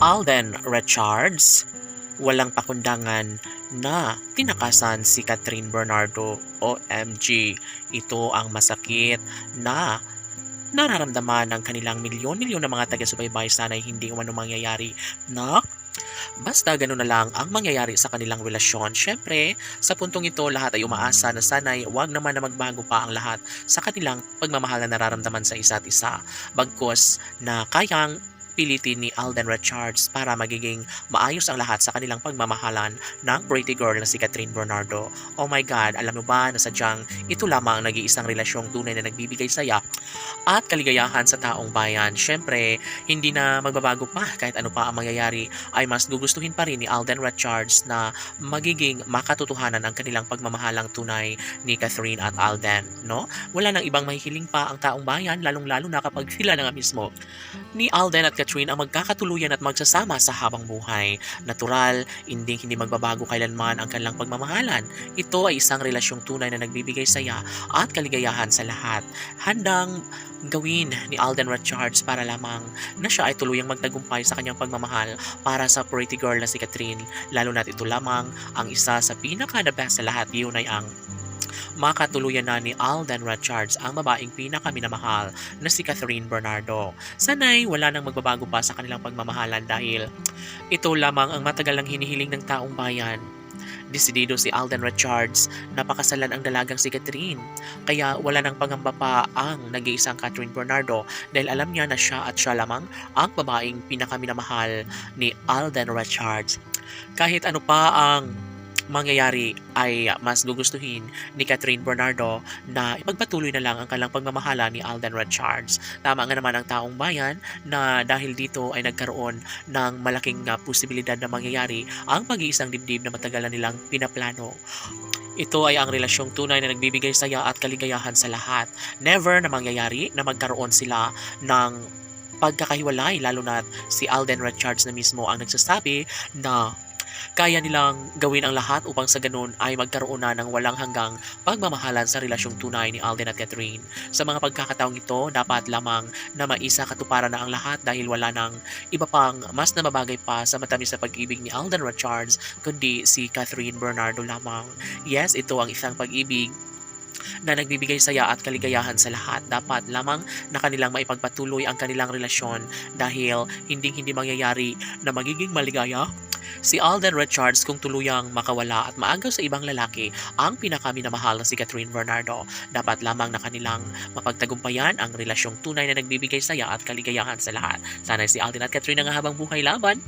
Alden Richards, walang pakundangan na tinakasan si Catherine Bernardo. OMG, ito ang masakit na nararamdaman ng kanilang milyon-milyon na mga taga-subaybay. Sana'y hindi umano mangyayari na basta ganun na lang ang mangyayari sa kanilang relasyon. Syempre, sa puntong ito, lahat ay umaasa na sana'y wag naman na magbago pa ang lahat sa kanilang pagmamahal na nararamdaman sa isa't isa. Bagkus na kayang pilitin ni Alden Richards para magiging maayos ang lahat sa kanilang pagmamahalan ng pretty girl na si Catherine Bernardo. Oh my God, alam mo ba na sadyang ito lamang nag-iisang relasyong tunay na nagbibigay saya at kaligayahan sa taong bayan. Syempre, hindi na magbabago pa kahit ano pa ang mangyayari, ay mas gugustuhin pa rin ni Alden Richards na magiging makatotohanan ang kanilang pagmamahalang tunay ni Catherine at Alden, no? Wala nang ibang mahihiling pa ang taong bayan, lalong-lalo na kapag sila na nga mismo ni Alden at Catherine ang magkakatuluyan at magsasama sa habang buhay. Natural, hindi magbabago kailanman ang kanilang pagmamahalan. Ito ay isang relasyong tunay na nagbibigay saya at kaligayahan sa lahat. Handang gawin ni Alden Richards para lamang na siya ay tuluyang magtagumpay sa kanyang pagmamahal para sa pretty girl na si Catherine. Lalo na't ito lamang ang isa sa pinaka-the best sa lahat. Yun ay ang makatuluyan na ni Alden Richards ang babaeng pinakaminamahal na si Catherine Bernardo. Sana'y wala nang magbabago pa sa kanilang pagmamahalan dahil ito lamang ang matagal nang hinihiling ng taong bayan. Desidido si Alden Richards na pakasalan ang dalagang si Catherine. Kaya wala nang pangamba pa ang nag-iisang Catherine Bernardo dahil alam niya na siya at siya lamang ang babaeng pinakaminamahal ni Alden Richards. Kahit ano pa ang mangyayari ay mas gugustuhin ni Catherine Bernardo na ipagpatuloy na lang ang kanilang pagmamahala ni Alden Richards. Tama nga naman ang taong bayan na dahil dito ay nagkaroon ng malaking posibilidad na mangyayari ang pag-iisang dibdib na matagal na nilang pinaplano. Ito ay ang relasyong tunay na nagbibigay saya at kaligayahan sa lahat. Never na mangyayari na magkaroon sila ng pagkakahiwalay, lalo na si Alden Richards na mismo ang nagsasabi na kaya nilang gawin ang lahat upang sa ganun ay magkaroon na ng walang hanggang pagmamahalan sa relasyong tunay ni Alden at Catherine. Sa mga pagkakataong ito, dapat lamang na maisa katuparan na ang lahat dahil wala nang iba pang mas namabagay pa sa matamis na pag-ibig ni Alden Richards kundi si Catherine Bernardo lamang. Yes, ito ang isang pag-ibig na nagbibigay saya at kaligayahan sa lahat. Dapat lamang na kanilang maipagpatuloy ang kanilang relasyon dahil hindi mangyayari na magiging maligaya si Alden Richards kung tuluyang makawala at maagaw sa ibang lalaki ang pinakaminamahal na si Catherine Bernardo. Dapat lamang na kanilang mapagtagumpayan ang relasyong tunay na nagbibigay saya at kaligayahan sa lahat. Sana si Alden at Catherine ang habang buhay laban.